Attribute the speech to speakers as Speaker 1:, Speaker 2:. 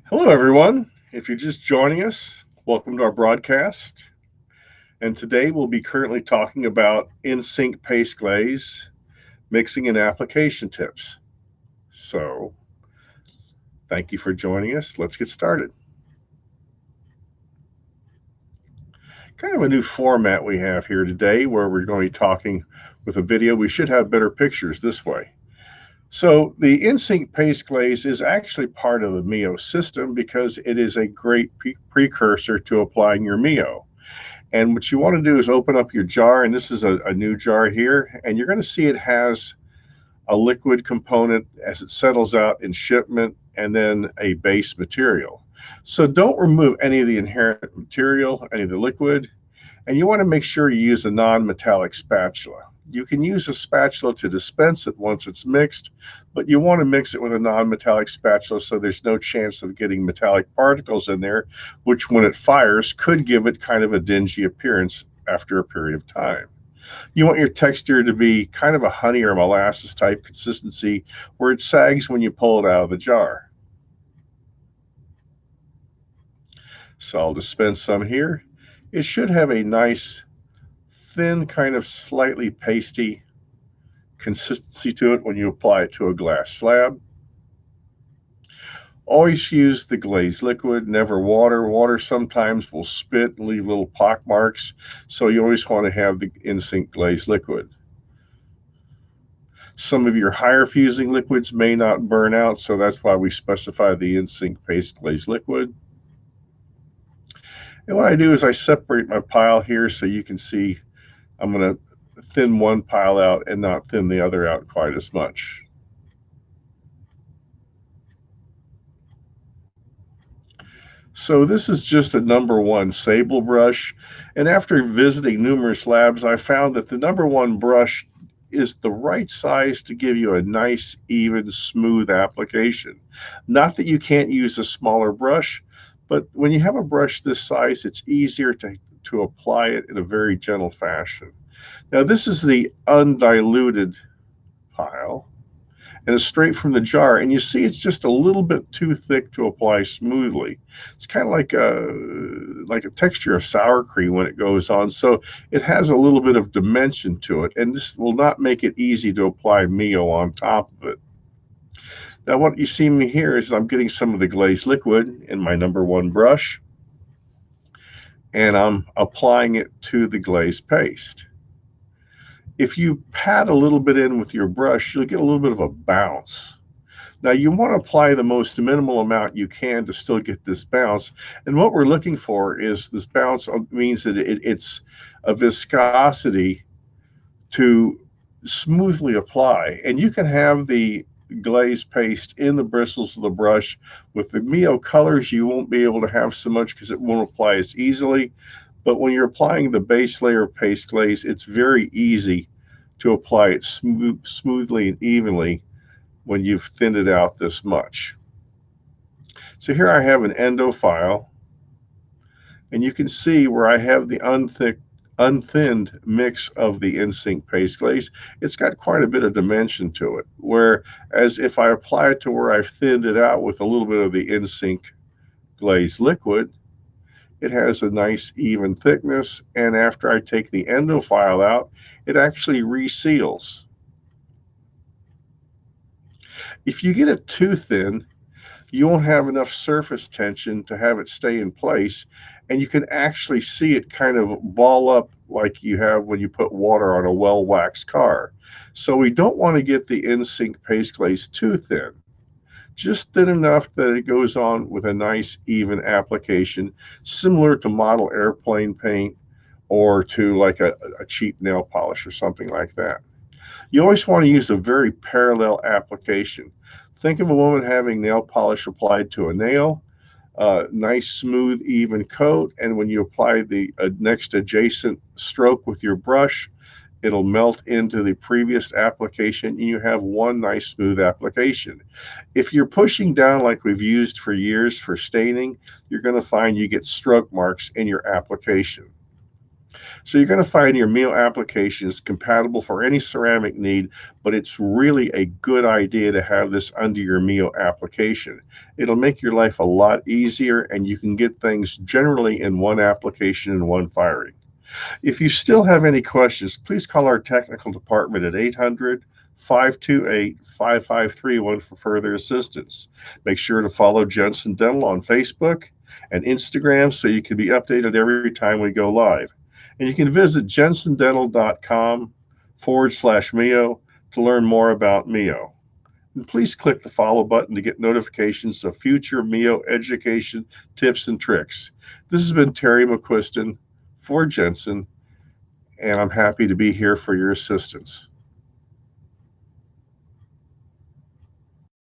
Speaker 1: Hello, everyone. If you're just joining us, welcome to our broadcast. And today we'll be currently talking about InSync paste glaze, mixing and application tips. So, thank you for joining us. Let's get started. Kind of a new format we have here today where we're going to be talking with a video. We should have better pictures this way. So, the InSync paste glaze is actually part of the Mio system because it is a great precursor to applying your Mio. And what you want to do is open up your jar, and this is a new jar here, and you're going to see it has a liquid component as it settles out in shipment, and then a base material. So don't remove any of the inherent material, any of the liquid, and you want to make sure you use a non-metallic spatula. You can use a spatula to dispense it once it's mixed, but you want to mix it with a non-metallic spatula so there's no chance of getting metallic particles in there, which when it fires could give it kind of a dingy appearance after a period of time. You want your texture to be kind of a honey or molasses type consistency where it sags when you pull it out of the jar. So I'll dispense some here. It should have a nice thin, kind of slightly pasty consistency to it when you apply it to a glass slab. Always use the glaze liquid, never water. Water sometimes will spit and leave little pock marks, so you always want to have the InSync glaze liquid. Some of your higher fusing liquids may not burn out, so that's why we specify the InSync paste glaze liquid. And what I do is I separate my pile here so you can see I'm going to thin one pile out and not thin the other out quite as much. So this is just a number one sable brush, and after visiting numerous labs, I found that the number one brush is the right size to give you a nice, even, smooth application. Not that you can't use a smaller brush, but when you have a brush this size, it's easier to apply it in a very gentle fashion. Now this is the undiluted pile, and it's straight from the jar, and you see it's just a little bit too thick to apply smoothly. It's kind of like a texture of sour cream when it goes on, so it has a little bit of dimension to it, and this will not make it easy to apply Mio on top of it. Now what you see me here is I'm getting some of the glaze liquid in my number one brush, and I'm applying it to the glaze paste. If you pat a little bit in with your brush, you'll get a little bit of a bounce. Now you want to apply the most minimal amount you can to still get this bounce. And what we're looking for is this bounce means that it's a viscosity to smoothly apply. And you can have the glaze paste in the bristles of the brush. With the Mio colors, you won't be able to have so much because it won't apply as easily. But when you're applying the base layer of paste glaze, it's very easy to apply it smoothly and evenly when you've thinned it out this much. So here I have an endo file, and you can see where I have the unthinned mix of the InSync paste glaze. It's got quite a bit of dimension to it, whereas if I apply it to where I've thinned it out with a little bit of the InSync glaze liquid, it has a nice even thickness, and after I take the endo file out, it actually reseals. If you get it too thin, you won't have enough surface tension to have it stay in place, and you can actually see it kind of ball up like you have when you put water on a well-waxed car. So we don't want to get the InSync paste glaze too thin. Just thin enough that it goes on with a nice even application, similar to model airplane paint or to like a cheap nail polish or something like that. You always want to use a very parallel application. Think of a woman having nail polish applied to a nail, nice, smooth, even coat, and when you apply the next adjacent stroke with your brush, it'll melt into the previous application, and you have one nice smooth application. If you're pushing down like we've used for years for staining, you're going to find you get stroke marks in your application. So you're going to find your Mio application is compatible for any ceramic need, but it's really a good idea to have this under your Mio application. It'll make your life a lot easier, and you can get things generally in one application and one firing. If you still have any questions, please call our technical department at 800-528-5531 for further assistance. Make sure to follow Jensen Dental on Facebook and Instagram so you can be updated every time we go live. And you can visit jensendental.com/Mio to learn more about Mio. And please click the follow button to get notifications of future Mio education tips and tricks. This has been Terry McQuiston for Jensen, and I'm happy to be here for your assistance.